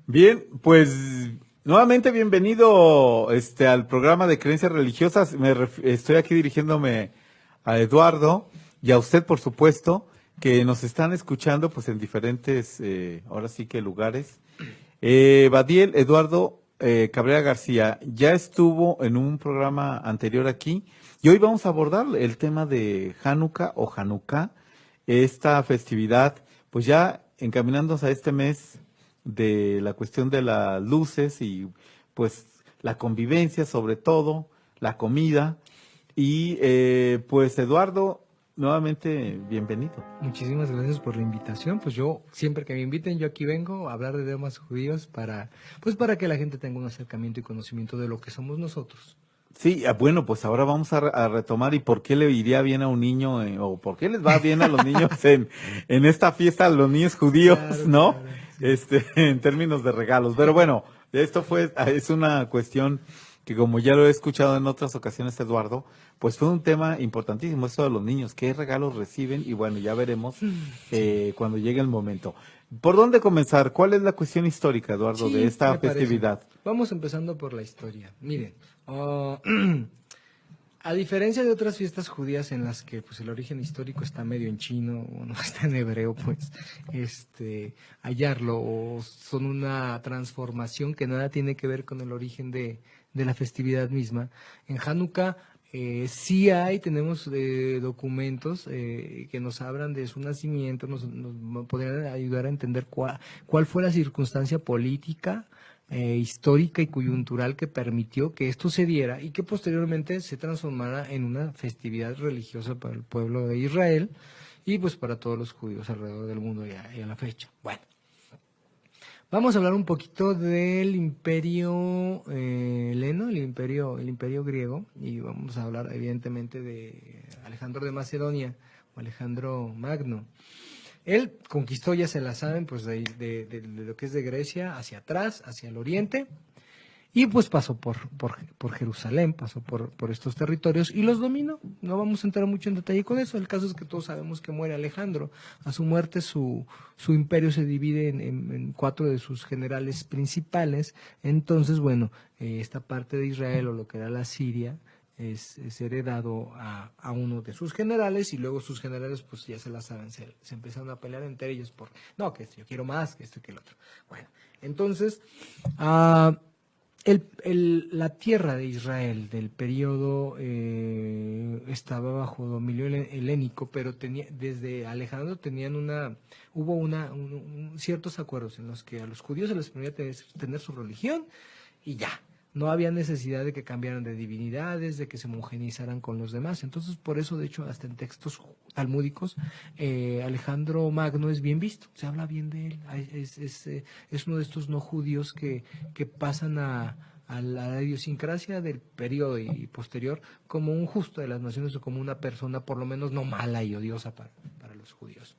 Bien, pues nuevamente bienvenido al programa de Creencias Religiosas. Estoy aquí dirigiéndome a Eduardo y a usted, por supuesto, que nos están escuchando pues en diferentes, ahora sí que lugares. Badiel Eduardo Cabrera García ya estuvo en un programa anterior aquí y hoy vamos a abordar el tema de Hanukkah o Hanukkah, esta festividad, pues ya encaminándonos a este mes de la cuestión de las luces y pues la convivencia sobre todo, la comida y pues Eduardo, nuevamente bienvenido. Muchísimas gracias por la invitación. Pues yo, siempre que me inviten, yo aquí vengo a hablar de temas judíos para que la gente tenga un acercamiento y conocimiento de lo que somos nosotros. Sí, bueno, pues ahora vamos a retomar y por qué le iría bien a un niño o por qué les va bien a los niños en esta fiesta a los niños judíos, Claro, ¿no? claro, sí. En términos de regalos. Pero bueno, es una cuestión que como ya lo he escuchado en otras ocasiones, Eduardo, pues fue un tema importantísimo, esto de los niños, qué regalos reciben y bueno, ya veremos Sí, cuando llegue el momento. ¿Por dónde comenzar? ¿Cuál es la cuestión histórica, Eduardo, de sí, esta me parece. festividad? Vamos empezando por la historia. Miren, a diferencia de otras fiestas judías en las que pues el origen histórico está medio en chino o no está en hebreo, pues hallarlo o son una transformación que nada tiene que ver con el origen de la festividad misma. En Hanukkah sí tenemos documentos que nos hablan de su nacimiento, nos podrían ayudar a entender cuál fue la circunstancia política, histórica y coyuntural que permitió que esto se diera y que posteriormente se transformara en una festividad religiosa para el pueblo de Israel y pues para todos los judíos alrededor del mundo y a la fecha. Bueno, vamos a hablar un poquito del imperio heleno, el imperio griego, y vamos a hablar evidentemente de Alejandro de Macedonia o Alejandro Magno. Él conquistó, ya se la saben, pues de lo que es de Grecia hacia atrás, hacia el oriente, y pues pasó por Jerusalén, pasó por estos territorios y los dominó. No vamos a entrar mucho en detalle con eso. El caso es que todos sabemos que muere Alejandro. A su muerte su imperio se divide en cuatro de sus generales principales. Entonces, bueno, esta parte de Israel o lo que era la Siria es heredado a uno de sus generales y luego sus generales pues ya se la saben, se empezaron a pelear entre ellos por, no, que yo quiero más, que esto y que el otro. Bueno, entonces, la tierra de Israel del periodo estaba bajo dominio helénico, pero desde Alejandro hubo ciertos acuerdos en los que a los judíos se les permitía tener su religión y ya. No había necesidad de que cambiaran de divinidades, de que se homogenizaran con los demás. Entonces, por eso, de hecho, hasta en textos talmúdicos, Alejandro Magno es bien visto, se habla bien de él. Es uno de estos no judíos que pasan a la idiosincrasia del periodo y posterior como un justo de las naciones o como una persona por lo menos no mala y odiosa para los judíos,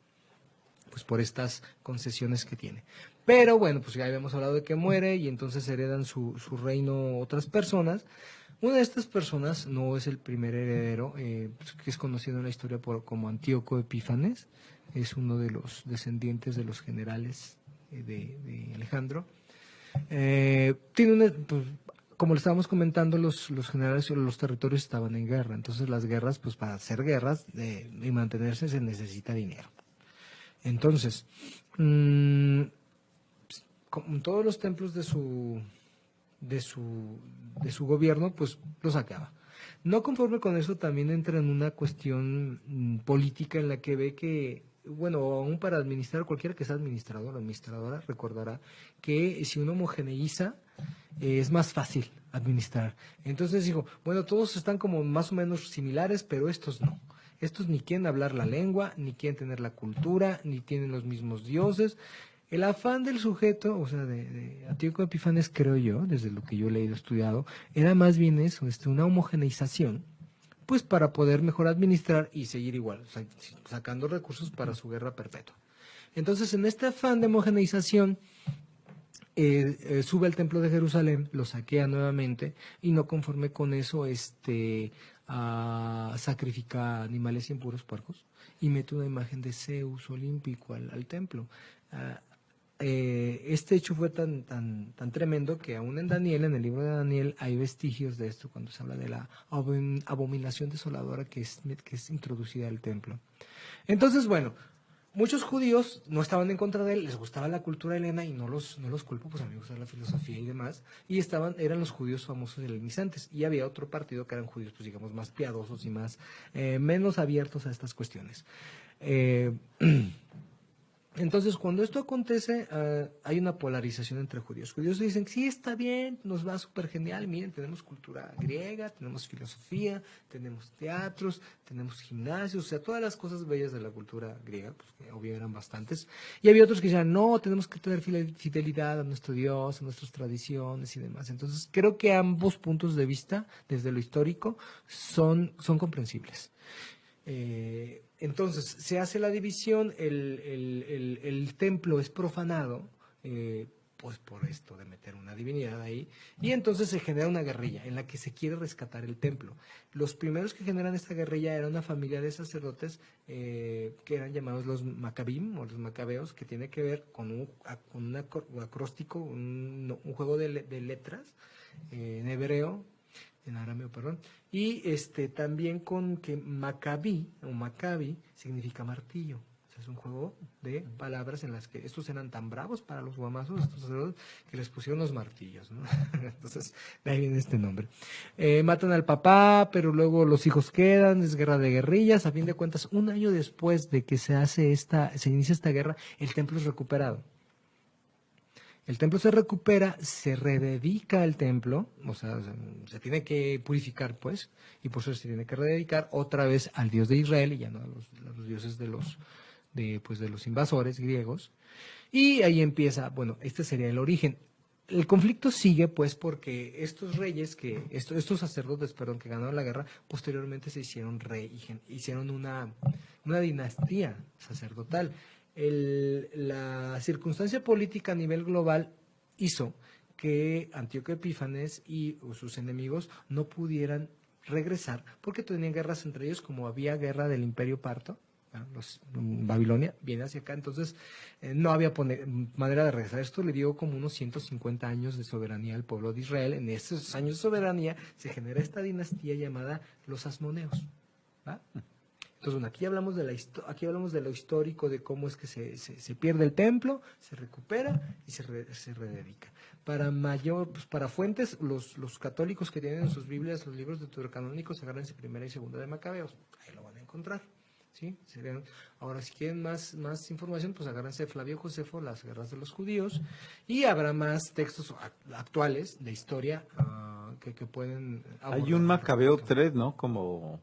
pues por estas concesiones que tiene. Pero bueno, pues ya habíamos hablado de que muere y entonces heredan su reino otras personas. Una de estas personas no es el primer heredero, pues, que es conocido en la historia como Antíoco Epífanes, es uno de los descendientes de los generales de Alejandro. Pues, como le estábamos comentando, los generales o los territorios estaban en guerra, entonces las guerras, pues para hacer guerras y mantenerse se necesita dinero. Entonces, como todos los templos de su gobierno, pues los acaba. No conforme con eso, también entra en una cuestión política en la que ve que, bueno, aún para administrar, cualquiera que sea administrador o administradora, recordará que si uno homogeneiza, es más fácil administrar. Entonces digo, bueno, todos están como más o menos similares, pero estos no. Estos ni quieren hablar la lengua, ni quieren tener la cultura, ni tienen los mismos dioses. El afán del sujeto, o sea, de Antíoco Epífanes, creo yo, desde lo que yo he leído, estudiado, era más bien eso, una homogeneización, pues para poder mejor administrar y seguir igual, o sea, sacando recursos para su guerra perpetua. Entonces, en este afán de homogeneización, sube al templo de Jerusalén, lo saquea nuevamente y no conforme con eso, sacrifica animales impuros, puercos, y mete una imagen de Zeus olímpico al templo. este hecho fue tan tremendo que aún en Daniel, en el libro de Daniel, hay vestigios de esto cuando se habla de la abominación desoladora que es introducida al templo. Entonces, bueno, muchos judíos no estaban en contra de él, les gustaba la cultura helena y no los culpo, pues a mí me gusta la filosofía y demás, y eran los judíos famosos helenizantes, y había otro partido que eran judíos, pues digamos, más piadosos y menos abiertos a estas cuestiones. Entonces, cuando esto acontece, hay una polarización entre judíos. Judíos dicen, sí, está bien, nos va súper genial, miren, tenemos cultura griega, tenemos filosofía, tenemos teatros, tenemos gimnasios, o sea, todas las cosas bellas de la cultura griega, pues que obvio eran bastantes. Y había otros que decían, no, tenemos que tener fidelidad a nuestro Dios, a nuestras tradiciones y demás. Entonces, creo que ambos puntos de vista, desde lo histórico, son comprensibles. Entonces se hace la división, el templo es profanado, pues por esto de meter una divinidad ahí, y entonces se genera una guerrilla en la que se quiere rescatar el templo. Los primeros que generan esta guerrilla era una familia de sacerdotes que eran llamados los Macabim o los Macabeos, que tiene que ver con un acróstico, un juego de letras en hebreo, en arameo, perdón, y también con que Maccabi o Maccabi significa martillo. O sea, es un juego de palabras en las que estos eran tan bravos para los guamazos, estos sacerdotes, que les pusieron los martillos, ¿no? Entonces, de ahí viene este nombre. Matan al papá, pero luego los hijos quedan, es guerra de guerrillas. A fin de cuentas, un año después de que se inicia esta guerra, el templo es recuperado. El templo se recupera, se rededica el templo, o sea, se tiene que purificar, pues, y por eso se tiene que rededicar otra vez al Dios de Israel y ya no a los dioses de los invasores griegos. Y ahí empieza, bueno, este sería el origen. El conflicto sigue, pues, porque estos reyes, estos sacerdotes, perdón, que ganaron la guerra, posteriormente se hicieron rey, hicieron una dinastía sacerdotal. La circunstancia política a nivel global hizo que Antíoco Epífanes y sus enemigos no pudieran regresar porque tenían guerras entre ellos, como había guerra del Imperio Parto, Babilonia viene hacia acá, entonces no había manera de regresar. Esto le dio como unos 150 años de soberanía al pueblo de Israel. En esos años de soberanía se genera esta dinastía llamada los Asmoneos, ¿va? Entonces, bueno, aquí hablamos de lo histórico, de cómo es que se pierde el templo, se recupera y se rededica. Para fuentes, los católicos que tienen en sus Biblias los libros deuterocanónicos, agárrense Primera y Segunda de Macabeos, ahí lo van a encontrar. ¿Sí? Ahora, si quieren más información, pues agárrense Flavio Josefo, Las guerras de los judíos, y habrá más textos actuales de historia que pueden abordar. Hay un Macabeo 3, ¿no? Como...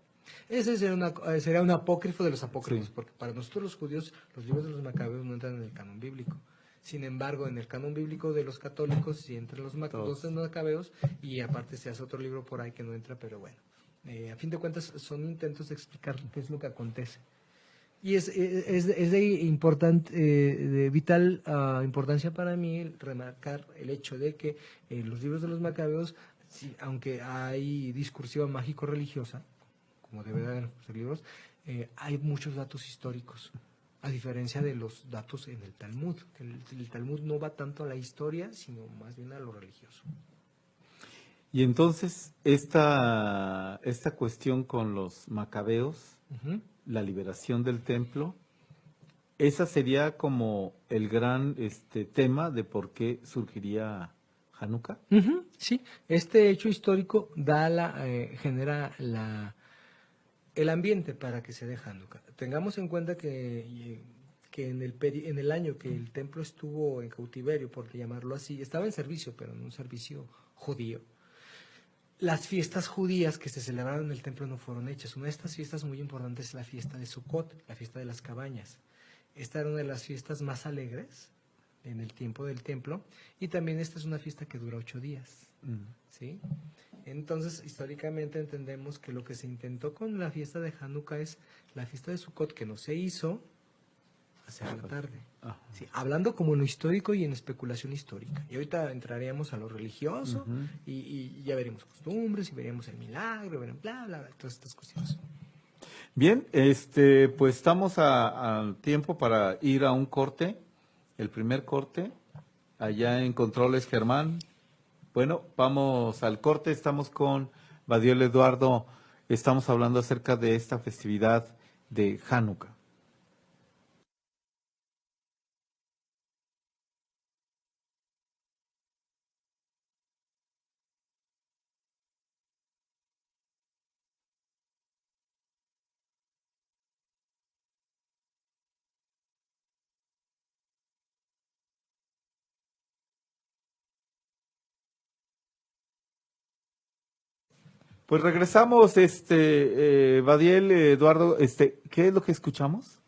Ese sería un apócrifo de los apócrifos, sí, porque para nosotros los judíos los libros de los macabeos no entran en el canon bíblico. Sin embargo, en el canon bíblico de los católicos sí entran los macabeos, y aparte se hace otro libro por ahí que no entra, pero bueno. A fin de cuentas son intentos de explicar qué es lo que acontece. Y es de vital importancia para mí remarcar el hecho de que los libros de los macabeos, sí, aunque hay discursiva mágico-religiosa, como debe de haber en los libros, hay muchos datos históricos, a diferencia de los datos en el Talmud. El Talmud no va tanto a la historia, sino más bien a lo religioso. Y entonces, esta cuestión con los macabeos, la liberación del templo, esa sería como el gran tema de por qué surgiría Hanukkah. Sí, este hecho histórico genera el ambiente para que se dé Hanukkah. Tengamos en cuenta que en el año que el templo estuvo en cautiverio, por llamarlo así, estaba en servicio, pero en un servicio judío. Las fiestas judías que se celebraron en el templo no fueron hechas. Una de estas fiestas muy importantes es la fiesta de Sukkot, la fiesta de las cabañas. Esta era una de las fiestas más alegres en el tiempo del templo, y también esta es una fiesta que dura 8 días. ¿Sí? Entonces, históricamente entendemos que lo que se intentó con la fiesta de Hanukkah es la fiesta de Sukkot, que no se hizo, hacerla tarde. Sí, hablando como en lo histórico y en especulación histórica. Y ahorita entraríamos a lo religioso y ya veremos costumbres y veríamos el milagro, veremos bla, bla, bla, todas estas cuestiones. Bien, pues estamos a tiempo para ir a un corte. el primer corte. Allá en Controles, Germán. Bueno, vamos al corte. Estamos con Badiel Eduardo. Estamos hablando acerca de esta festividad de Hanukkah. Pues regresamos, Badiel, Eduardo, ¿qué es lo que escuchamos?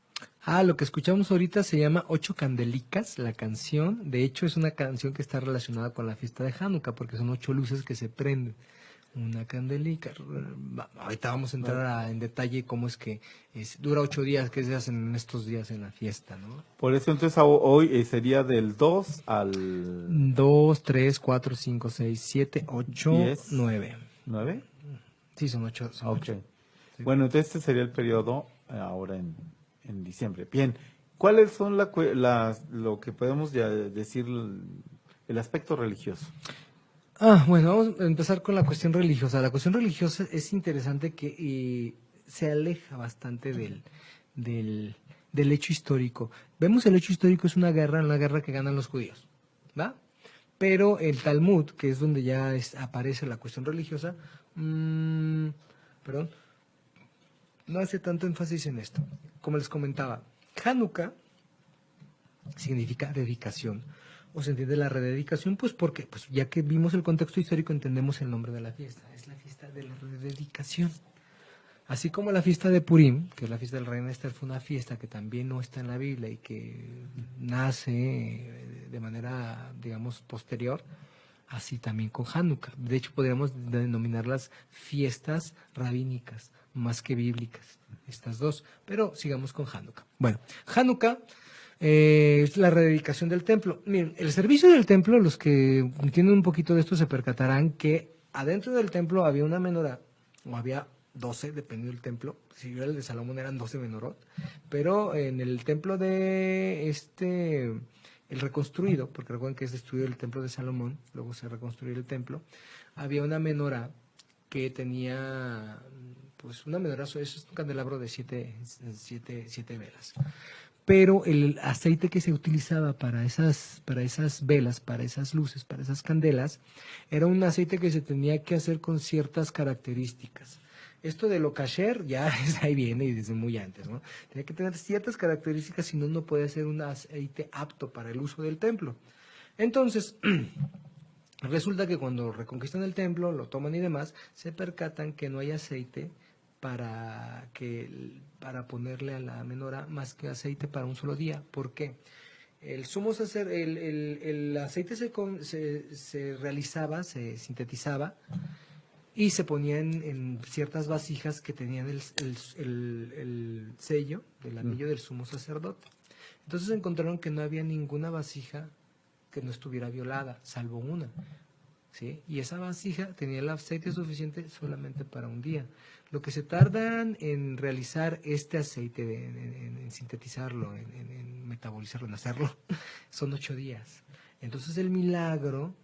Lo que escuchamos ahorita se llama Ocho Candelicas, la canción. De hecho, es una canción que está relacionada con la fiesta de Hanukkah, porque son 8 luces que se prenden. Una candelica. Ahorita vamos a entrar en detalle cómo es que dura 8 días, qué se hacen en estos días en la fiesta, ¿no? Por eso entonces hoy sería del 2 al 2, 3, 4, 5, 6, 7, 8, 10. 9. ¿9? Sí, son 8. Ok. Sí. Bueno, entonces este sería el periodo ahora en diciembre. Bien, ¿cuáles son lo que podemos ya decir el aspecto religioso? Bueno, vamos a empezar con la cuestión religiosa. La cuestión religiosa es interesante que se aleja bastante del hecho histórico. Vemos el hecho histórico es una guerra que ganan los judíos, ¿va? Pero el Talmud, que es donde ya aparece la cuestión religiosa, perdón, no hace tanto énfasis en esto. Como les comentaba, Hanukkah significa dedicación. ¿O se entiende la rededicación? Pues porque, pues ya que vimos el contexto histórico, entendemos el nombre de la fiesta. Es la fiesta de la rededicación. Así como la fiesta de Purim, que es la fiesta del rey Esther, fue una fiesta que también no está en la Biblia y que nace de manera, digamos, posterior, así también con Hanukkah. De hecho, podríamos denominarlas fiestas rabínicas, más que bíblicas, estas dos. Pero sigamos con Hanukkah. Bueno, Hanukkah es la rededicación del templo. Miren, el servicio del templo, los que entienden un poquito de esto se percatarán que adentro del templo había una menorá, o había 12, dependiendo del templo. Si era el de Salomón eran 12 menorot, pero en el templo de el reconstruido, porque recuerden que es destruido el templo de Salomón, luego se reconstruyó el templo, había una menorá que tenía, pues una menorá, es un candelabro de 7 velas. Pero el aceite que se utilizaba para esas velas, para esas luces, para esas candelas, era un aceite que se tenía que hacer con ciertas características. Esto de lo kasher ya ahí viene y desde muy antes, ¿no? Tenía que tener ciertas características, si no, no puede ser un aceite apto para el uso del templo. Entonces, resulta que cuando reconquistan el templo, lo toman y demás, se percatan que no hay aceite para ponerle a la menorá más que aceite para un solo día. ¿Por qué? El aceite se realizaba, se sintetizaba y se ponía en ciertas vasijas que tenían el sello del anillo del sumo sacerdote. Entonces encontraron que no había ninguna vasija que no estuviera violada, salvo una. ¿Sí? Y esa vasija tenía el aceite suficiente solamente para un día. Lo que se tardan en realizar este aceite, en sintetizarlo, en metabolizarlo, en hacerlo, son 8 días. Entonces el milagro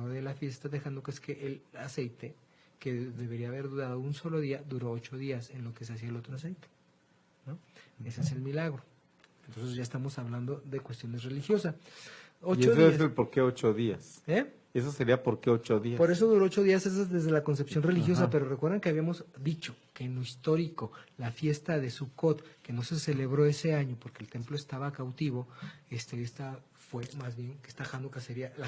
de la fiesta de Hanukkah es que el aceite, que debería haber durado un solo día, duró 8 días en lo que se hacía el otro aceite, ¿no? Ese es el milagro. Entonces ya estamos hablando de cuestiones religiosas. 8 ¿Y eso días. Es el por qué 8 días? Eso sería por qué 8 días. Por eso duró 8 días, eso es desde la concepción religiosa. Ajá. Pero recuerden que habíamos dicho que en lo histórico, la fiesta de Sukkot, que no se celebró ese año porque el templo estaba cautivo, esta fue más bien que la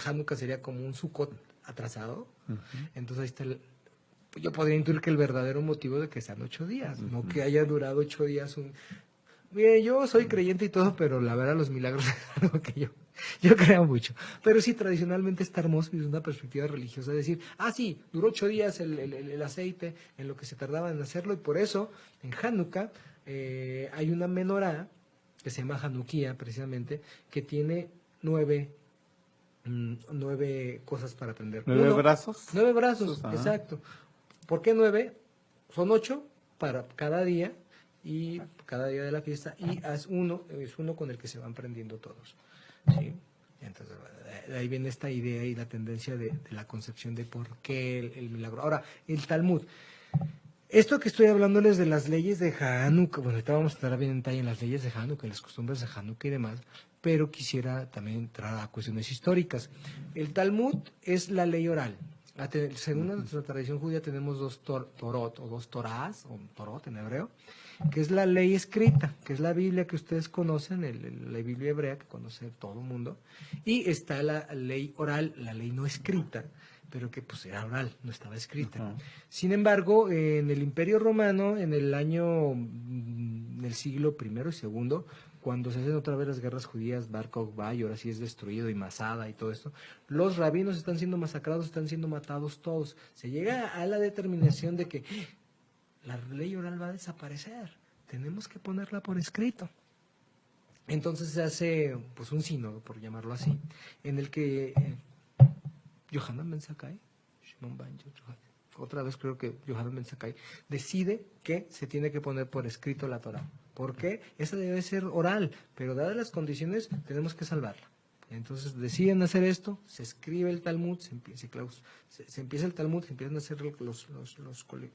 Hanukkah sería como un Sukkot atrasado. Entonces ahí está yo podría intuir que el verdadero motivo de que sean 8 días, no que haya durado 8 días Bien, yo soy creyente y todo, pero la verdad los milagros es algo que yo creo mucho. Pero sí, tradicionalmente está hermoso y es una perspectiva religiosa decir, sí, duró 8 días el aceite en lo que se tardaba en hacerlo, y por eso en Hanukkah hay una menorá que se llama Hanukkah precisamente, que tiene 9 cosas para prender. 9 brazos. 9 brazos, exacto. ¿Por qué 9? Son 8 para cada día, y cada día de la fiesta y es uno con el que se van prendiendo todos. ¿Sí? Entonces, de ahí viene esta idea y la tendencia de la concepción de por qué el milagro. Ahora, el Talmud. Esto que estoy hablándoles de las leyes de Hanukkah, bueno, ahorita vamos a estar bien en detalle en las leyes de Hanukkah, en las costumbres de Hanukkah y demás, pero quisiera también entrar a cuestiones históricas. El Talmud es la ley oral. Según nuestra tradición judía tenemos dos torot, o dos torás, o torot en hebreo, que es la ley escrita, que es la Biblia que ustedes conocen, la Biblia hebrea que conoce todo el mundo, y está la ley oral, la ley no escrita, pero que pues era oral, no estaba escrita. Uh-huh. Sin embargo, en el Imperio Romano, en el siglo I y II, cuando se hacen otra vez las guerras judías, Bar Kokhba, y ahora sí es destruido, y Masada y todo esto, los rabinos están siendo masacrados, están siendo matados todos. Se llega a la determinación de que la ley oral va a desaparecer, tenemos que ponerla por escrito. Entonces se hace pues un sínodo, por llamarlo así, en el que Yohanan Ben Zakkai, otra vez creo que Yohanan Ben Zakkai, decide que se tiene que poner por escrito la Torah. ¿Por qué? Esa debe ser oral, pero dadas las condiciones tenemos que salvarla. Entonces deciden hacer esto, se escribe el Talmud, se empieza el Talmud, se empiezan a hacer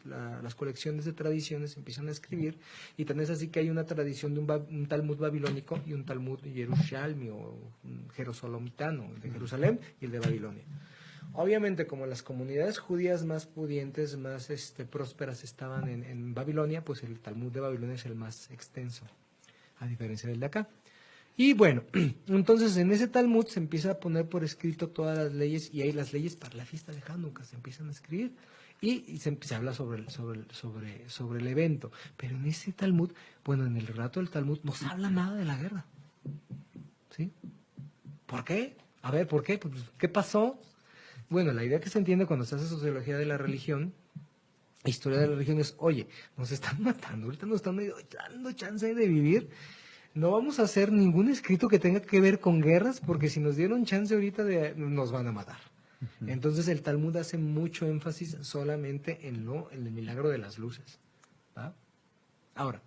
las colecciones de tradiciones, se empiezan a escribir, y tan es así que hay una tradición de un Talmud babilónico y un Talmud yerushalmi o jerosolomitano, el de Jerusalén y el de Babilonia. Obviamente, como las comunidades judías más pudientes, más prósperas estaban en Babilonia, pues el Talmud de Babilonia es el más extenso, a diferencia del de acá. Y bueno, entonces en ese Talmud se empieza a poner por escrito todas las leyes, y hay las leyes para la fiesta de Hanukkah, se empiezan a escribir, y se habla sobre el evento. Pero en ese Talmud, bueno, en el relato del Talmud no se habla nada de la guerra. ¿Sí? ¿Por qué? A ver, ¿por qué? Pues, ¿qué pasó? Bueno, la idea que se entiende cuando se hace sociología de la religión, historia de la religión, es, oye, nos están matando, ahorita nos están dando chance de vivir, no vamos a hacer ningún escrito que tenga que ver con guerras, porque si nos dieron chance ahorita nos van a matar. Uh-huh. Entonces el Talmud hace mucho énfasis solamente en el milagro de las luces. ¿Va? Ahora,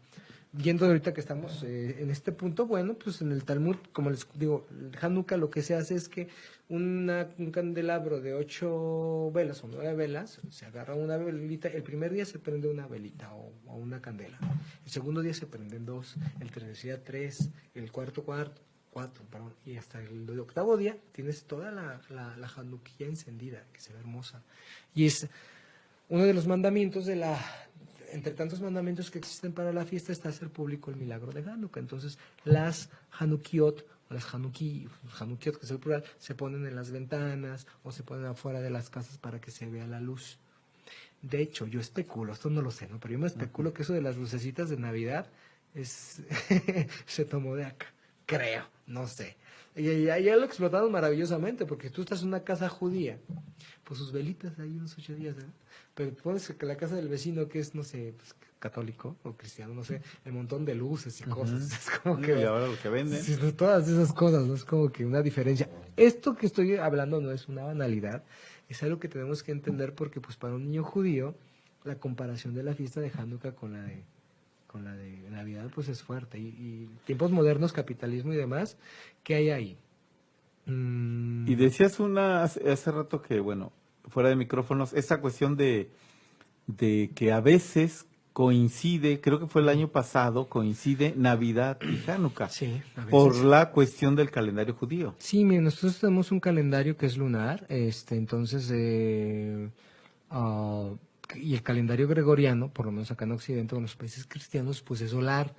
viendo ahorita que estamos en este punto, bueno, pues en el Talmud, como les digo, Hanukkah lo que se hace es que un candelabro de 8 velas o 9 velas, se agarra una velita, el primer día se prende una velita o una candela, el segundo día se prenden 2, el tercer día 3, el cuarto, perdón, y hasta el octavo día tienes toda la Hanukkah encendida, que se ve hermosa. Y es uno de los mandamientos entre tantos mandamientos que existen para la fiesta está hacer público el milagro de Hanukkah. Entonces, las Hanukkiot, o las Hanukkiot, que es el plural, se ponen en las ventanas o se ponen afuera de las casas para que se vea la luz. De hecho, yo especulo, esto no lo sé, ¿no? Pero yo me especulo que eso de las lucecitas de Navidad se tomó de acá. Creo, no sé. Y ya lo explotaron maravillosamente, porque tú estás en una casa judía, pues sus velitas ahí unos 8 días, ¿eh? Pero pones que la casa del vecino, que es, no sé, pues, católico o cristiano, no sé, el montón de luces y cosas. Es como que, y ahora lo que venden. Sí, todas esas cosas, ¿no? Es como que una diferencia. Esto que estoy hablando no es una banalidad, es algo que tenemos que entender, porque pues para un niño judío, la comparación de la fiesta de Hanukkah con la de Navidad pues es fuerte, y tiempos modernos, capitalismo y demás, ¿qué hay ahí? Y decías hace rato que, bueno, fuera de micrófonos, esa cuestión de que a veces coincide, creo que fue el año pasado, coincide Navidad y Hanukkah. Sí, a veces. Por la cuestión del calendario judío. Sí, miren, nosotros tenemos un calendario que es lunar, entonces, y el calendario gregoriano, por lo menos acá en Occidente, o en los países cristianos, pues es solar.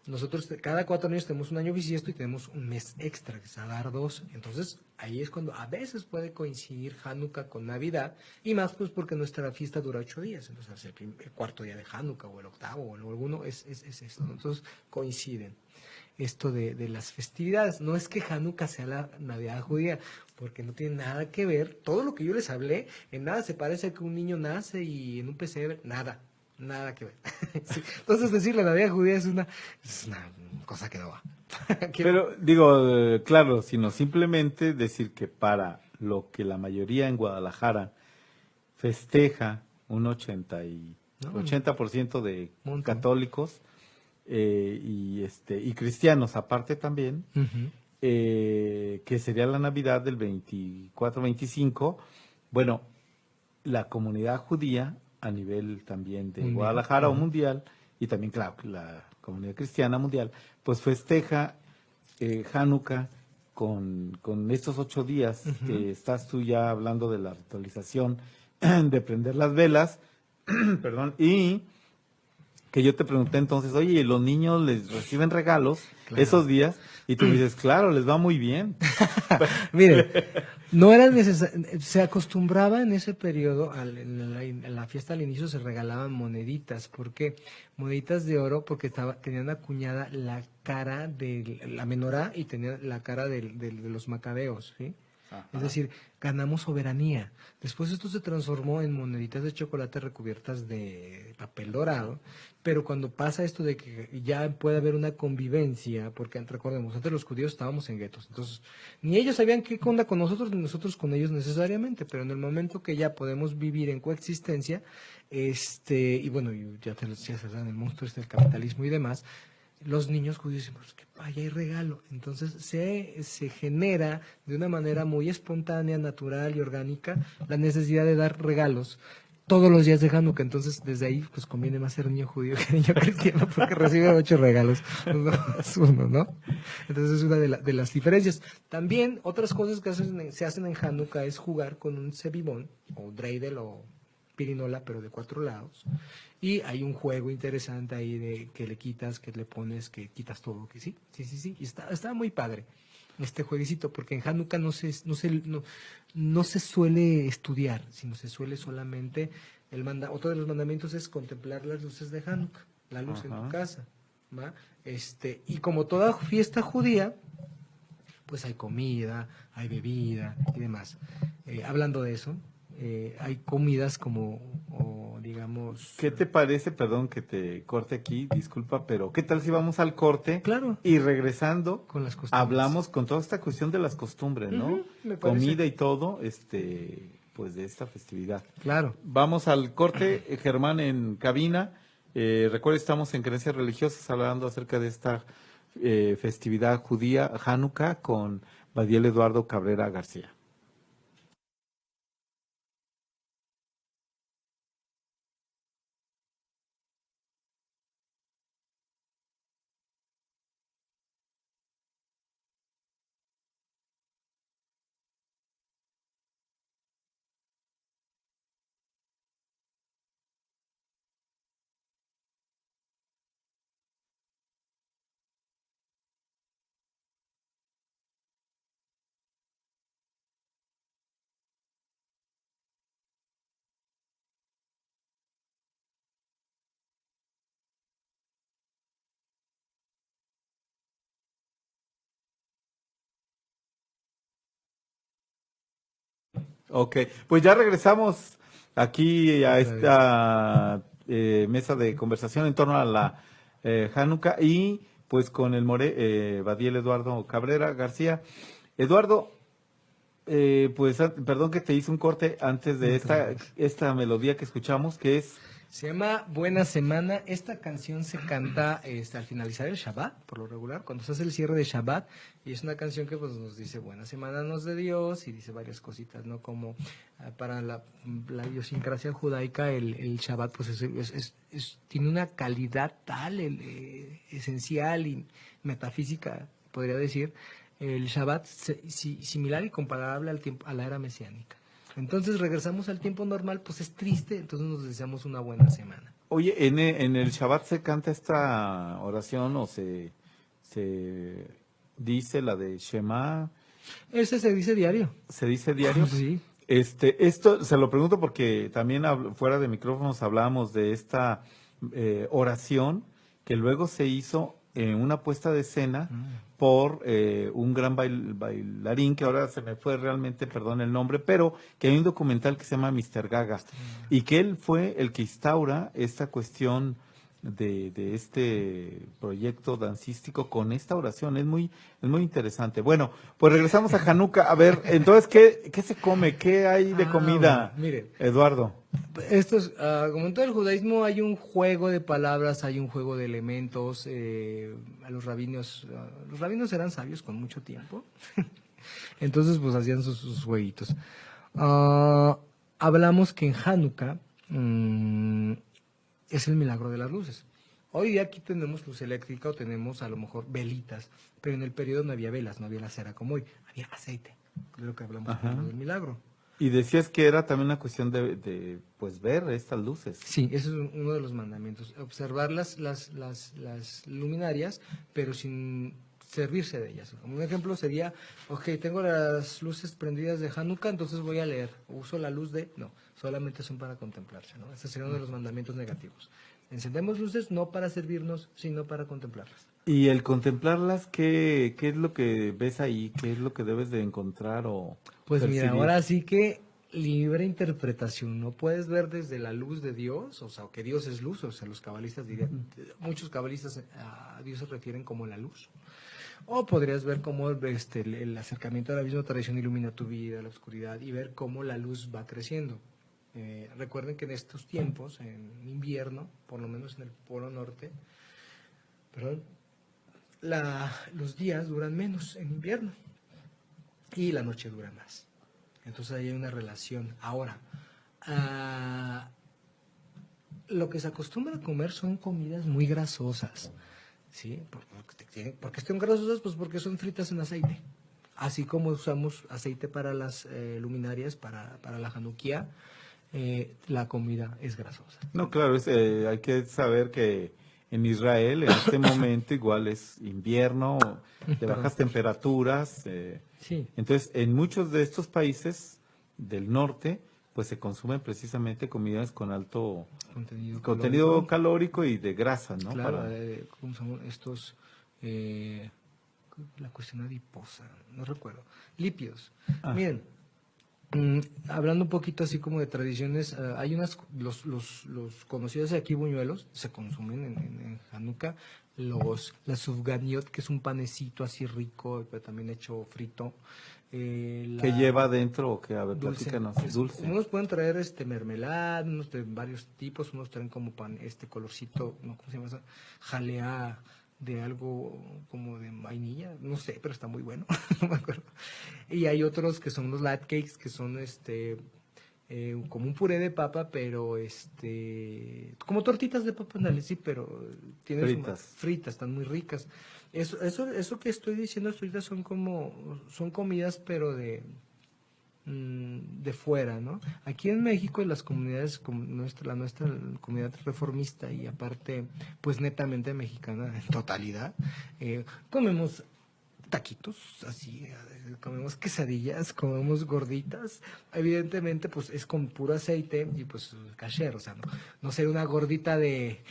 Nosotros cada 4 años tenemos un año bisiesto y tenemos un mes extra, que es Adar 2. Entonces, ahí es cuando a veces puede coincidir Hanukkah con Navidad, y más pues porque nuestra fiesta dura 8 días. Entonces, el cuarto día de Hanukkah, o el octavo, o alguno, es esto, ¿no? Entonces, coinciden. Esto de las festividades. No es que Hanukkah sea la Navidad judía, porque no tiene nada que ver. Todo lo que yo les hablé, en nada se parece a que un niño nace y en un pesebre, nada que ver. Sí. Entonces decir la Navidad judía es una cosa que no va. Pero digo, claro, sino simplemente decir que para lo que la mayoría en Guadalajara festeja, un 80% de católicos, y cristianos aparte también, Ujú. que sería la Navidad del 24-25. Bueno, la comunidad judía a nivel también de Mundial. Guadalajara o Ujú. mundial, y también, claro, la comunidad cristiana mundial, pues festeja Hanukkah con estos 8 días Ujú. que estás tú ya hablando de la ritualización, de prender las velas, perdón, y que yo te pregunté entonces, oye, ¿y los niños les reciben regalos Claro. esos días? Y tú me dices, claro, les va muy bien. Mire, no era necesario, se acostumbraba en ese periodo, en la fiesta al inicio se regalaban moneditas. ¿Por qué? Moneditas de oro porque tenían acuñada la cara de la menorá y tenían la cara de los macabeos, ¿sí? Ajá. Es decir, ganamos soberanía. Después esto se transformó en moneditas de chocolate recubiertas de papel dorado, pero cuando pasa esto de que ya puede haber una convivencia, porque recordemos, antes los judíos estábamos en guetos, entonces ni ellos sabían qué onda con nosotros, ni nosotros con ellos necesariamente, pero en el momento que ya podemos vivir en coexistencia, y bueno, y ya se dan el monstruo del capitalismo y demás, los niños judíos dicen, pues que vaya y regalo. Entonces se genera de una manera muy espontánea, natural y orgánica la necesidad de dar regalos todos los días de Hanukkah. Entonces desde ahí pues conviene más ser niño judío que niño cristiano porque recibe 8 regalos, no más uno, ¿no? Entonces es una de las diferencias. También otras cosas que se hacen en Hanukkah es jugar con un cebibón o dreidel o pirinola, pero de 4 lados. Y hay un juego interesante ahí de que le quitas, que le pones, que quitas todo, que sí. Y está muy padre este jueguecito, porque en Hanukkah no se suele estudiar, sino se suele solamente, otro de los mandamientos es contemplar las luces de Hanukkah, la luz en tu Ajá. casa, ¿va? Y como toda fiesta judía, pues hay comida, hay bebida y demás. Hablando de eso, hay comidas como, digamos... ¿Qué te parece? Perdón que te corte aquí, disculpa, pero ¿qué tal si vamos al corte? Claro. Y regresando, Con las costumbres. hablamos con toda esta cuestión de las costumbres, ¿no? Ujú, me parece. Comida y todo, pues de esta festividad. Claro. Vamos al corte, Germán en cabina. Recuerda, estamos en Creencias Religiosas hablando acerca de esta festividad judía, Hanukkah, con Badiel Eduardo Cabrera García. Ok, pues ya regresamos aquí a esta mesa de conversación en torno a la Hanukkah y pues con el Badiel Eduardo Cabrera García. Eduardo, perdón que te hice un corte antes de esta melodía que escuchamos, que es... Se llama Buena Semana. Esta canción se canta al finalizar el Shabbat, por lo regular, cuando se hace el cierre de Shabbat, y es una canción que pues nos dice Buena Semana nos de Dios, y dice varias cositas, ¿no? Como para la idiosincrasia judaica, el Shabbat pues tiene una calidad tal, esencial y metafísica, podría decir, el Shabbat similar y comparable a la era mesiánica. Entonces regresamos al tiempo normal, pues es triste, entonces nos deseamos una buena semana. Oye, en el Shabbat se canta esta oración o se dice la de Shema. Ese se dice diario. ¿Se dice diario? Sí. Esto se lo pregunto porque también fuera de micrófonos hablábamos de esta oración que luego se hizo en una puesta de escena por un gran bailarín que ahora se me fue realmente, perdón el nombre, pero que hay un documental que se llama Mr. Gaga y que él fue el que instaura esta cuestión de este proyecto dancístico con esta oración. Es muy interesante. Bueno, pues regresamos a Hanukkah. A ver, entonces, ¿qué se come? ¿Qué hay de comida, Mire, Eduardo? Esto es, como en todo el judaísmo hay un juego de palabras, hay un juego de elementos. A los rabinos eran sabios con mucho tiempo, entonces pues hacían sus jueguitos. Ah, Hablamos que en Hanukkah es el milagro de las luces. Hoy día aquí tenemos luz eléctrica o tenemos a lo mejor velitas, pero en el periodo no había velas, no había la cera como hoy, había aceite, de lo que hablamos del milagro. Y decías que era también una cuestión pues ver estas luces. Sí, ese es uno de los mandamientos, observar las luminarias, pero sin servirse de ellas. Un ejemplo sería, ok, tengo las luces prendidas de Hanukkah, entonces voy a leer, uso la luz de... No, solamente son para contemplarse, ¿no? Ese sería uno de los mandamientos negativos. Encendemos luces no para servirnos, sino para contemplarlas. Y el contemplarlas, ¿qué es lo que ves ahí? ¿Qué es lo que debes de encontrar o Pues percibir? mira, ahora sí que libre interpretación, no puedes ver desde la luz de Dios, o sea, que Dios es luz, o sea, los cabalistas dirían, muchos cabalistas a Dios se refieren como la luz. O podrías ver cómo el acercamiento a la misma tradición ilumina tu vida, la oscuridad, y ver cómo la luz va creciendo. Recuerden que en estos tiempos, en invierno, por lo menos en el Polo Norte, perdón, los días duran menos en invierno y la noche dura más. Entonces ahí hay una relación. Ahora, lo que se acostumbra a comer son comidas muy grasosas. ¿Sí? ¿Por qué son grasosas? Pues porque son fritas en aceite. Así como usamos aceite para las luminarias, para la Hanukkah, la comida es grasosa. No, claro, hay que saber que en Israel en este momento igual es invierno, de bajas temperaturas. Sí. Entonces, en muchos de estos países del norte, pues se consumen precisamente comidas con alto contenido calórico y de grasa, ¿no? Claro, ¿cómo son estos? La cuestión adiposa, no recuerdo. Lípidos. Miren, hablando un poquito así como de tradiciones, hay los conocidos aquí buñuelos, se consumen en Hanukkah, la sufganiot, que es un panecito así rico, pero también hecho frito. ¿Qué lleva adentro o qué? A ver, platícanos. Dulce. Unos pueden traer mermelada, unos de varios tipos, unos traen como pan, colorcito, ¿no? ¿Cómo se llama eso? Jalea de algo como de vainilla, no sé, pero está muy bueno, no me acuerdo. Y hay otros que son los latkes, que son como un puré de papa, pero como tortitas de papa, sí, pero tienen fritas, están muy ricas. Eso que estoy diciendo ahorita son comidas, pero de fuera, ¿no? Aquí en México, en las comunidades como la nuestra comunidad reformista y aparte, pues netamente mexicana en totalidad, comemos taquitos, así, comemos quesadillas, comemos gorditas, evidentemente pues es con puro aceite y pues kasher, o sea, no sería una gordita de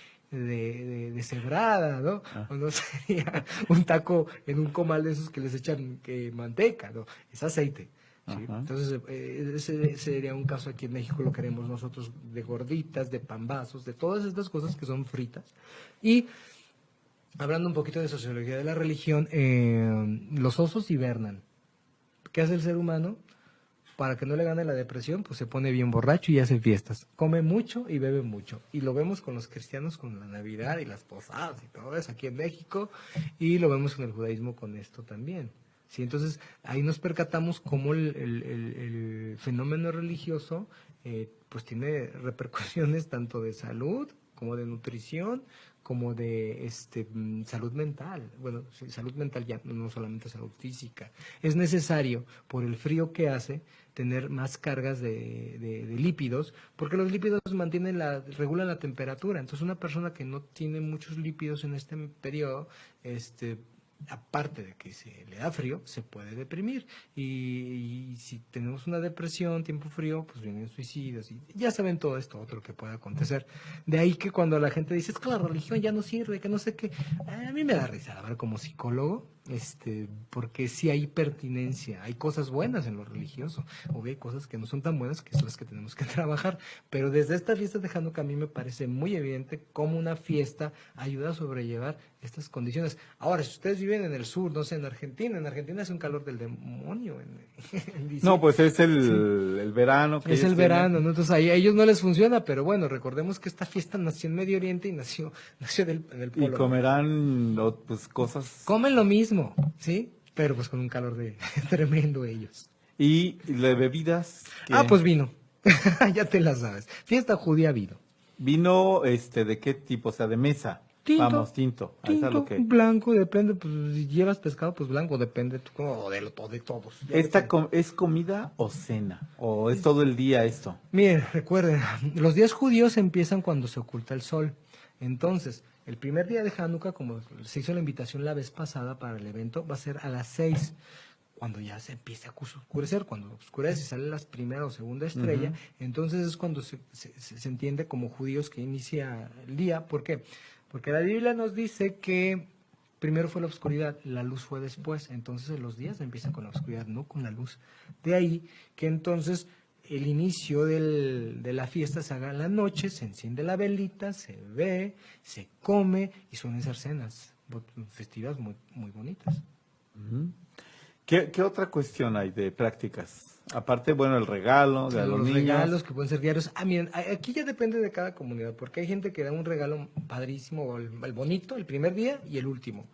cebrada, ¿no? O no sería un taco en un comal de esos que les echan manteca, ¿no? Es aceite. ¿Sí? Entonces, ese sería un caso aquí en México, lo queremos nosotros de gorditas, de pambazos, de todas estas cosas que son fritas. Y hablando un poquito de sociología de la religión, los osos hibernan. ¿Qué hace el ser humano? Para que no le gane la depresión, pues se pone bien borracho y hace fiestas. Come mucho y bebe mucho. Y lo vemos con los cristianos con la Navidad y las posadas y todo eso aquí en México. Y lo vemos con el judaísmo con esto también. ¿Sí? Entonces, ahí nos percatamos cómo el fenómeno religioso pues tiene repercusiones tanto de salud como de nutrición, como de salud mental. Bueno, salud mental ya, no solamente salud física. Es necesario, por el frío que hace, tener más cargas de lípidos, porque los lípidos regulan la temperatura. Entonces, una persona que no tiene muchos lípidos en este periodo, aparte de que se le da frío, se puede deprimir. Y si tenemos una depresión, tiempo frío, pues vienen suicidios. Y ya saben todo esto otro que puede acontecer. De ahí que cuando la gente dice, es que la religión ya no sirve, que no sé qué, a mí me da risa. A ver, como psicólogo, porque sí hay pertinencia, hay cosas buenas en lo religioso, o hay cosas que no son tan buenas, que son las que tenemos que trabajar, pero desde esta fiesta de Hanukkah a mí me parece muy evidente cómo una fiesta ayuda a sobrellevar estas condiciones. Ahora, si ustedes viven en el sur, no sé, en Argentina es un calor del demonio en diciembre. No, pues es Sí. el verano. Que Es ellos el verano, ¿no? Entonces a ellos no les funciona, pero bueno, recordemos que esta fiesta nació en Medio Oriente y nació en el tienen. Y Polo. comerán pues cosas. Comen lo mismo, ¿sí? Pero pues con un calor de tremendo ellos. Y de bebidas. Ah, pues vino. Ya te la sabes. Fiesta judía vino. Vino, ¿de qué tipo? O sea, de mesa. Tinto. Vamos, tinto. Ahí está Tinto, lo que. blanco, depende, pues si llevas pescado, pues blanco, depende o de todos. ¿Es comida o cena? ¿O es todo el día esto? Miren, recuerden, los días judíos empiezan cuando se oculta el sol. Entonces, el primer día de Hanukkah, como se hizo la invitación la vez pasada para el evento, va a ser a las 6, cuando ya se empieza a oscurecer, cuando oscurece y sale la primera o segunda estrella, entonces es cuando se entiende como judíos que inicia el día. ¿Por qué? Porque la Biblia nos dice que primero fue la oscuridad, la luz fue después, entonces los días empiezan con la oscuridad, no con la luz. De ahí que entonces el inicio de la fiesta se haga en la noche, se enciende la velita, se ve, se come y suelen ser cenas festivas muy, muy bonitas. ¿Qué otra cuestión hay de prácticas? Aparte, bueno, el regalo de a los niños. Regalos que pueden ser diarios. Ah, miren, aquí ya depende de cada comunidad, porque hay gente que da un regalo padrísimo, o el bonito, el primer día y el último.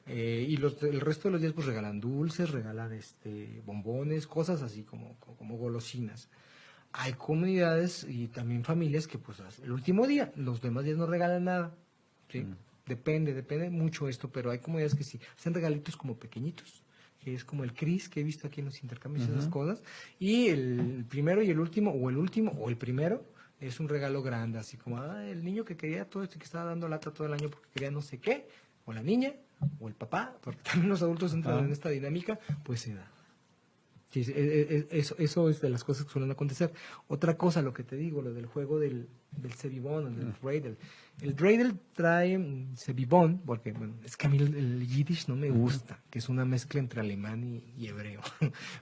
Y el resto de los días pues regalan dulces, regalan bombones, cosas así como golosinas. Hay comunidades y también familias que pues el último día, los demás días no regalan nada. ¿Sí? Depende mucho esto, pero hay comunidades que sí, hacen regalitos como pequeñitos, que es como el Cris que he visto aquí en los intercambios, esas cosas. Y el primero y el último, o el primero, es un regalo grande, así como el niño que quería todo esto, que estaba dando lata todo el año porque quería no sé qué, o la niña, o el papá, porque también los adultos entran en esta dinámica, pues se da. Sí, eso es de las cosas que suelen acontecer. Otra cosa, lo que te digo, lo del juego del Sebibón, del Dreidel. El Dreidel trae Sebibón, porque bueno, es que a mí el Yiddish no me gusta, que es una mezcla entre alemán y hebreo,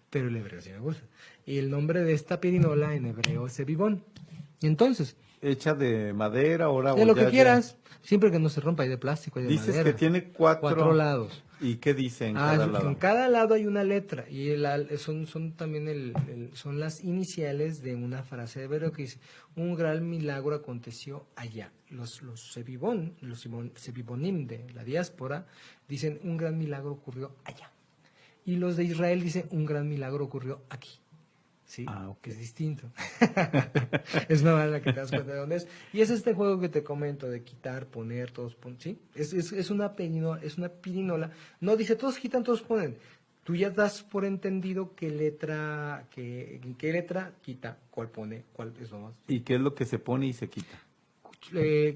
pero el hebreo sí me gusta. Y el nombre de esta pirinola en hebreo es Sebibón. Y entonces, ¿Hecha de madera ahora? de lo que quieras, siempre que no se rompa, hay de plástico, hay de Dices madera. que tiene cuatro lados. ¿Y qué dice en cada lado? En cada lado hay una letra y son también son las iniciales de una frase de hebreo que dice: un gran milagro aconteció allá. Los Sebibonim de la diáspora dicen: un gran milagro ocurrió allá. Y los de Israel dicen: un gran milagro ocurrió aquí. ¿Sí? Que es distinto. Es una manera que te das cuenta de dónde es. Y es este juego que te comento de quitar, poner, todos ponen, ¿sí? Es una pirinola. No dice todos quitan, todos ponen. Tú ya das por entendido qué letra quita, cuál pone, cuál es lo más. ¿Y qué es lo que se pone y se quita?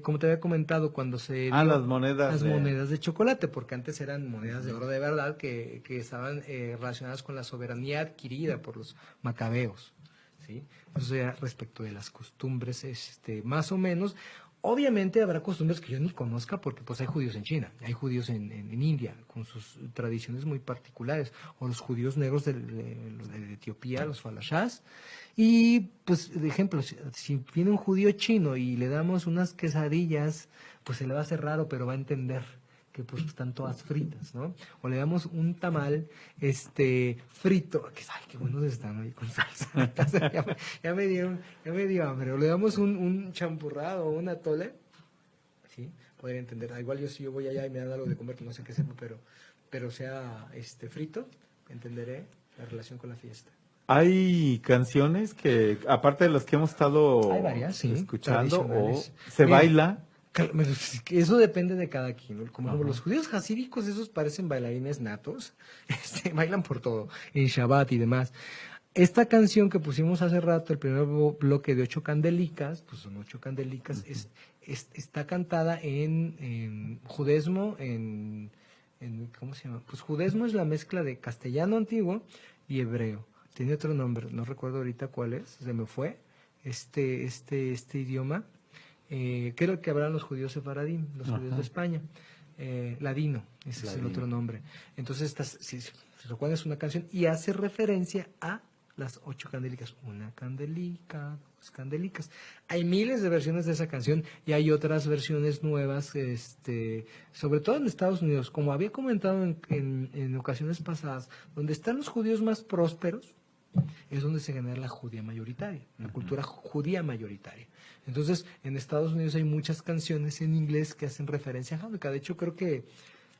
Como te había comentado, cuando se dio las monedas de chocolate, porque antes eran monedas de oro de verdad que estaban relacionadas con la soberanía adquirida por los macabeos, ¿sí? Eso ya respecto de las costumbres, más o menos. Obviamente habrá costumbres que yo ni conozca, porque pues hay judíos en China, hay judíos en India, con sus tradiciones muy particulares, o los judíos negros de Etiopía, los falashás. Y pues, de ejemplo, si viene un judío chino y le damos unas quesadillas, pues se le va a hacer raro, pero va a entender que pues están todas fritas, ¿no? O le damos un tamal frito, que ay, qué buenos están ahí con salsa. ya me dio hambre. O le damos un champurrado o un atole, ¿sí? Podría entender. Igual si yo voy allá y me dan algo de comer que no sé qué sepa, pero sea frito, entenderé la relación con la fiesta. Hay canciones que, aparte de las que hemos estado escuchando, o se baila. Eso depende de cada quien, ¿no? Como los judíos hasídicos, esos parecen bailarines natos, bailan por todo, en Shabbat y demás. Esta canción que pusimos hace rato, el primer bloque de 8 candelicas, pues son 8 candelicas, está cantada en judesmo, ¿cómo se llama? Pues judesmo es la mezcla de castellano antiguo y hebreo. Tiene otro nombre, no recuerdo ahorita cuál es, se me fue, este idioma. Creo que habrán los judíos sefaradín, los judíos de España. Ladino, ese es el Ladino. otro nombre. Entonces, si recuerdan, es una canción y hace referencia a las 8 candélicas. Una candelica, dos candelicas. Hay miles de versiones de esa canción y hay otras versiones nuevas, sobre todo en Estados Unidos, como había comentado en ocasiones pasadas, donde están los judíos más prósperos, es donde se genera la judía mayoritaria, la cultura judía mayoritaria. Entonces, en Estados Unidos hay muchas canciones en inglés que hacen referencia a Hanukkah. De hecho, creo que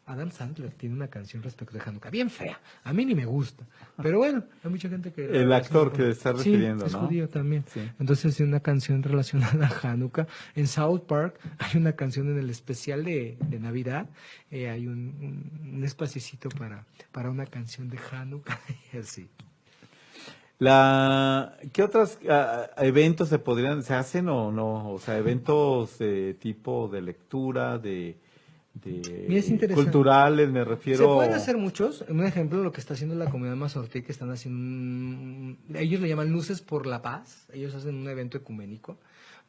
Adam Sandler tiene una canción respecto de Hanukkah, bien fea. A mí ni me gusta. Pero bueno, hay mucha gente que... El actor que está refiriendo, sí, es ¿no? judío también. Sí. Entonces, hay una canción relacionada a Hanukkah. En South Park hay una canción en el especial de Navidad. Hay un espacito para una canción de Hanukkah. Y así. ¿Qué otros eventos se hacen o no? O sea, eventos de tipo de lectura, Mira, es interesante. culturales, me refiero. Se pueden hacer muchos. Un ejemplo, lo que está haciendo la comunidad mazortí, que están haciendo, ellos le llaman Luces por la Paz. Ellos hacen un evento ecuménico.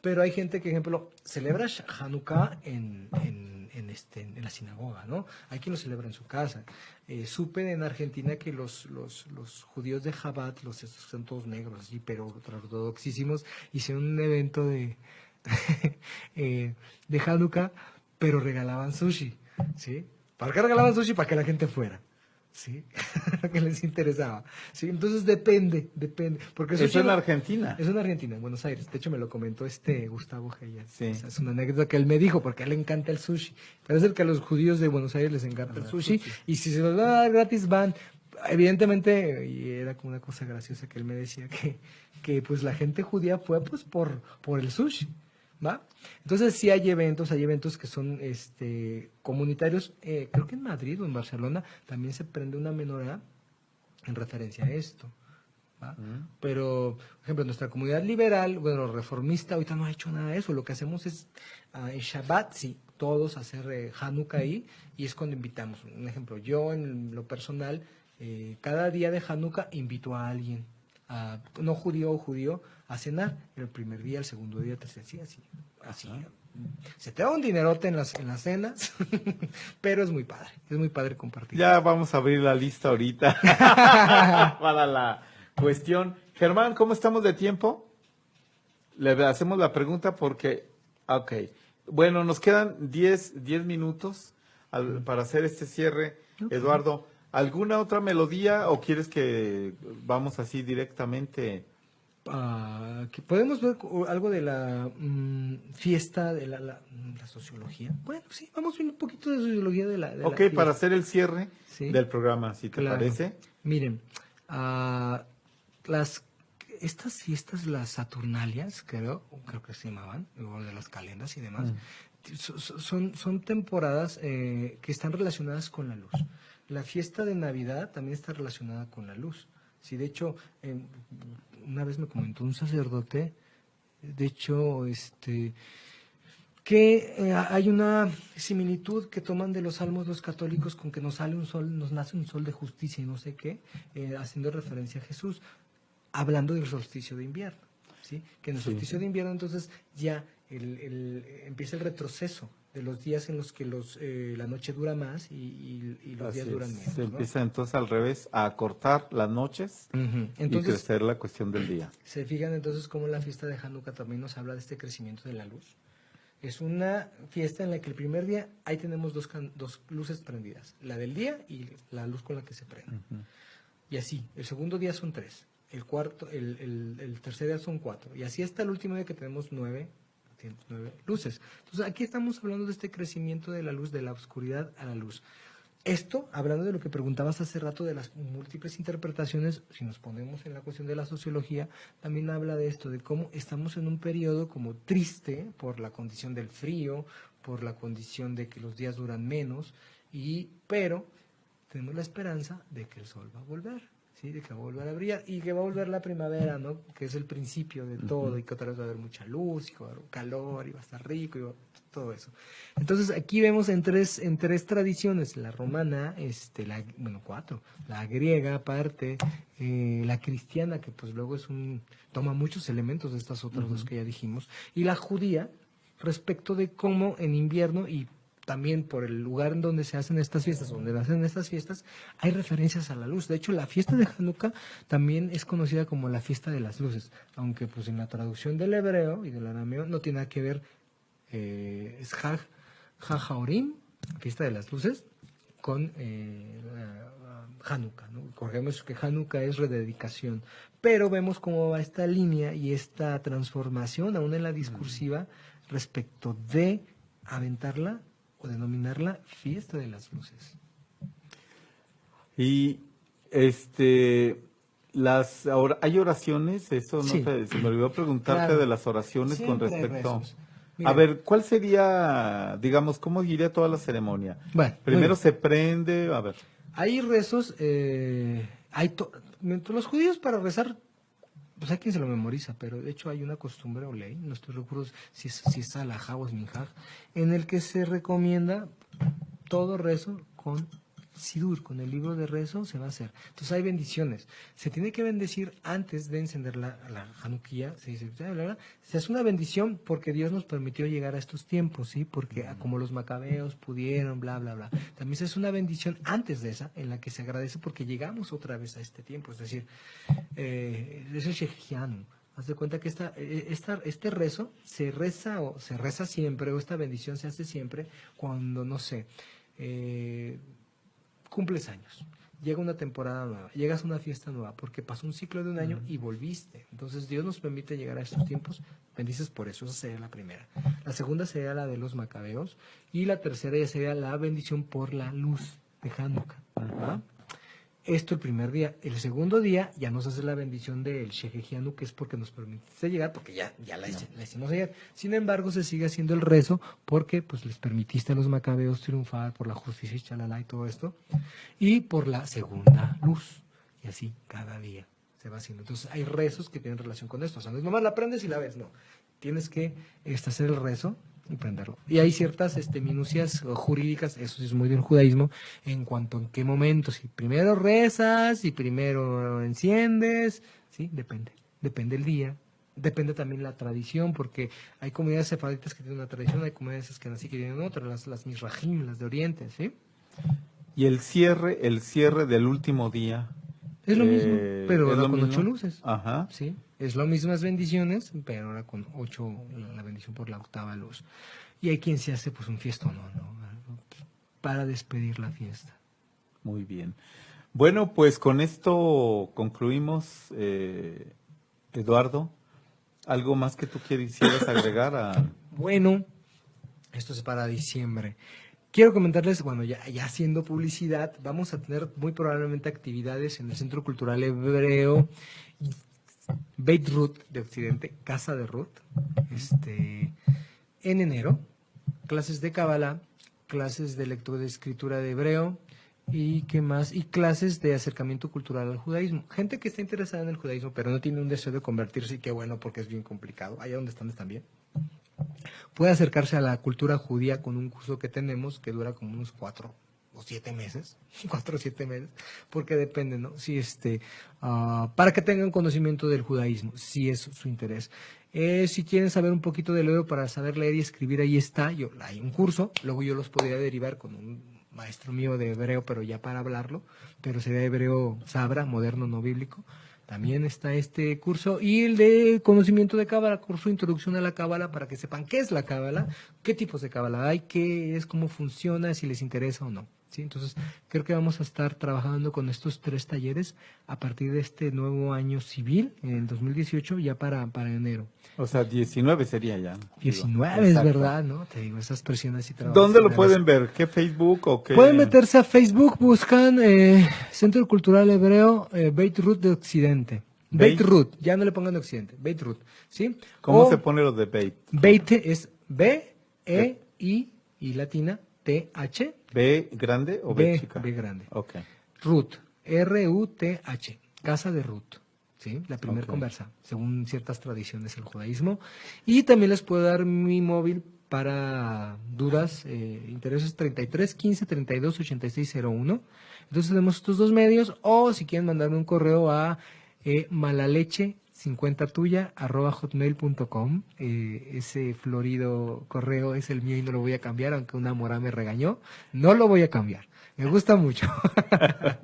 Pero hay gente que, ejemplo, celebra Hanukkah en la sinagoga, ¿no? Hay quien lo celebra en su casa. Supe en Argentina que los judíos de Chabad, estos son todos negros, así, pero ortodoxísimos, hicieron un evento de Hanukkah, pero regalaban sushi, ¿sí? ¿Para qué regalaban sushi? Para que la gente fuera, ¿sí? Que les interesaba, ¿sí? Entonces depende, porque Eso en Argentina. Es en Argentina, en Buenos Aires. De hecho, me lo comentó Gustavo Geyer. Sí. O sea, es una anécdota que él me dijo, porque a él le encanta el sushi. Parece que a los judíos de Buenos Aires les encanta el sushi, y si se los van a dar gratis van. Evidentemente, y era como una cosa graciosa que él me decía, que pues la gente judía fue pues por el sushi, ¿va? Entonces sí hay eventos que son comunitarios. Creo que en Madrid o en Barcelona también se prende una menorá en referencia a esto, ¿va? Pero, por ejemplo, nuestra comunidad liberal, bueno, reformista, ahorita no ha hecho nada de eso. Lo que hacemos es en Shabbat, sí, todos hacer Hanukkah ahí, y es cuando invitamos. Un ejemplo, yo en lo personal, cada día de Hanukkah invito a alguien, no judío o judío, a cenar. El primer día, el segundo día, el tercer día, así. Se te da un dinerote en las cenas, pero es muy padre compartir. Ya vamos a abrir la lista ahorita para la cuestión. Germán, ¿cómo estamos de tiempo? Le hacemos la pregunta porque, ok, bueno, nos quedan 10 minutos para hacer este cierre. Okay. Eduardo, ¿alguna otra melodía o quieres que vamos así directamente? Que podemos ver algo de la fiesta de la sociología. Bueno, sí, vamos a ver un poquito de sociología de la Ok, para hacer el cierre del programa, si te parece. Miren, estas fiestas, las Saturnalias, creo que se llamaban, o de las calendas y demás, son temporadas que están relacionadas con la luz. La fiesta de Navidad también está relacionada con la luz. Sí, de hecho, una vez me comentó un sacerdote, de hecho, que hay una similitud que toman de los salmos los católicos con que nos nace un sol de justicia y no sé qué, haciendo referencia a Jesús, hablando del solsticio de invierno, ¿sí? Que en el solsticio de invierno entonces ya empieza el retroceso de los días en los que la noche dura más y los días duran menos. Se empieza entonces al revés a acortar las noches y crecer la cuestión del día. Se fijan entonces cómo la fiesta de Hanukkah también nos habla de este crecimiento de la luz. Es una fiesta en la que el primer día ahí tenemos dos luces prendidas, la del día y la luz con la que se prende. Y así, el segundo día son 3, el tercer día son 4, y así hasta el último día que tenemos 9 luces. Entonces aquí estamos hablando de este crecimiento de la luz, de la oscuridad a la luz. Esto, hablando de lo que preguntabas hace rato de las múltiples interpretaciones, si nos ponemos en la cuestión de la sociología, también habla de esto, de cómo estamos en un periodo como triste por la condición del frío, por la condición de que los días duran menos, pero tenemos la esperanza de que el sol va a volver. ¿Sí? De que va a volver a brillar y que va a volver la primavera, ¿no? Que es el principio de todo, y que otra vez va a haber mucha luz, y va a haber calor, y va a estar rico, y todo eso. Entonces aquí vemos en tres tradiciones, la romana, 4, la griega aparte, la cristiana, que pues luego toma muchos elementos de estas otras dos que ya dijimos, y la judía, respecto de cómo en invierno y también por el lugar en donde se hacen estas fiestas, hay referencias a la luz. De hecho, la fiesta de Hanukkah también es conocida como la fiesta de las luces, aunque pues en la traducción del hebreo y del arameo no tiene nada que ver, es Hag HaOrim, fiesta de las luces, con Hanukkah, ¿no? Recordemos que Hanukkah es rededicación, pero vemos cómo va esta línea y esta transformación aún en la discursiva respecto de aventarla o denominarla fiesta de las luces. Y hay oraciones, eso no Sí. se me olvidó preguntarte Claro. de las oraciones con Siempre hay respecto. rezos. Mira. A ver, ¿cuál sería, digamos, cómo iría toda la ceremonia? Bueno, Primero muy se prende, a ver. hay rezos, los judíos para rezar, pues hay quien se lo memoriza, pero de hecho hay una costumbre o ley, no estoy seguro si es alajá o es minhaj, en el que se recomienda todo rezo con sidur, con el libro de rezo se va a hacer. Entonces hay bendiciones. Se tiene que bendecir antes de encender la Hanukkah, se dice, bla, bla, bla. Se hace una bendición porque Dios nos permitió llegar a estos tiempos, ¿sí? Porque como los macabeos pudieron, bla, bla, bla. También se hace una bendición antes de esa, en la que se agradece porque llegamos otra vez a este tiempo. Es decir, es el Shehianu. Haz de cuenta que este rezo se reza siempre, o esta bendición se hace siempre cuando, no sé, cumples años, llega una temporada nueva, llegas a una fiesta nueva, porque pasó un ciclo de un año y volviste. Entonces Dios nos permite llegar a estos tiempos, bendices por eso, esa sería la primera. La segunda sería la de los macabeos, y la tercera ya sería la bendición por la luz de Hanukkah. ¿Va? Esto el primer día. El segundo día ya nos hace la bendición del Shehejianu, que es porque nos permitiste llegar, porque ya la hicimos ayer. Sin embargo, se sigue haciendo el rezo porque pues les permitiste a los macabeos triunfar por la justicia y chalala y todo esto. Y por la segunda luz. Y así cada día se va haciendo. Entonces hay rezos que tienen relación con esto. O sea, no es nomás la aprendes y la ves, no. Tienes que hacer el rezo y prenderlo. Y hay ciertas minucias jurídicas, eso sí es muy del judaísmo, en cuanto en qué momento, si primero rezas, si primero enciendes, sí, depende el día, depende también la tradición, porque hay comunidades sefardítas que tienen una tradición, hay comunidades que así que tienen otra, las Mizrahim, las de Oriente, ¿sí? Y el cierre del último día. Es lo mismo, pero ¿es ahora lo con mismo? 8 luces. Ajá. Sí, es lo mismas bendiciones, pero ahora con 8, la bendición por la octava luz. Y hay quien se hace pues un fiestón, ¿no? Para despedir la fiesta. Muy bien. Bueno, pues con esto concluimos, Eduardo. ¿Algo más que tú quisieras agregar a...? Bueno, esto es para diciembre. Quiero comentarles, bueno, ya haciendo publicidad, vamos a tener muy probablemente actividades en el Centro Cultural Hebreo Beit Ruth de Occidente, Casa de Ruth, en enero, clases de Kabbalah, clases de lectura de escritura de hebreo y qué más, y clases de acercamiento cultural al judaísmo. Gente que está interesada en el judaísmo, pero no tiene un deseo de convertirse, y qué bueno, porque es bien complicado. Allá donde están bien. Puede acercarse a la cultura judía con un curso que tenemos que dura como unos 4 o 7 meses, 4 o 7 meses, porque depende, ¿no? Si para que tengan conocimiento del judaísmo, si es su interés. Si quieren saber un poquito de hebreo para saber leer y escribir, ahí está, hay un curso, luego yo los podría derivar con un maestro mío de hebreo, pero ya para hablarlo, pero sería hebreo sabra, moderno, no bíblico. También está este curso y el de conocimiento de Cábala, curso de introducción a la Cábala, para que sepan qué es la Cábala, qué tipos de Cábala hay, qué es, cómo funciona, si les interesa o no. ¿Sí? Entonces, creo que vamos a estar trabajando con estos 3 talleres a partir de este nuevo año civil, en el 2018, ya para enero. O sea, 19 sería ya. 19 es verdad, ¿no? Te digo, esas presiones y trabajos. ¿Dónde lo pueden ver? ¿Qué Facebook o qué? Pueden meterse a Facebook, buscan Centro Cultural Hebreo Beit Ruth de Occidente. Beit Ruth, ya no le pongan de Occidente, Beit Ruth, ¿sí? ¿Cómo se pone lo de Beit? Beit es B-E-I y latina T-H. ¿B grande o B chica? B grande. Ok. Ruth, R-U-T-H, Casa de Ruth. ¿Sí? La primera conversa, según ciertas tradiciones del judaísmo. Y también les puedo dar mi móvil para dudas, intereses 33 15 32 86 01. Entonces tenemos estos 2 medios, o si quieren mandarme un correo a 50tuya@hotmail.com. Ese florido correo es el mío y no lo voy a cambiar, aunque una mora me regañó. No lo voy a cambiar. Me gusta mucho.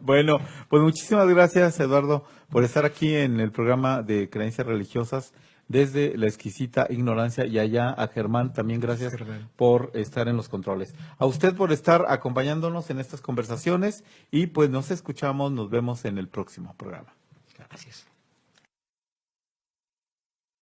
Bueno, pues muchísimas gracias, Eduardo, por estar aquí en el programa de Creencias Religiosas desde la exquisita ignorancia, y allá a Germán también gracias por estar en los controles. A usted por estar acompañándonos en estas conversaciones y pues nos escuchamos, nos vemos en el próximo programa. Gracias.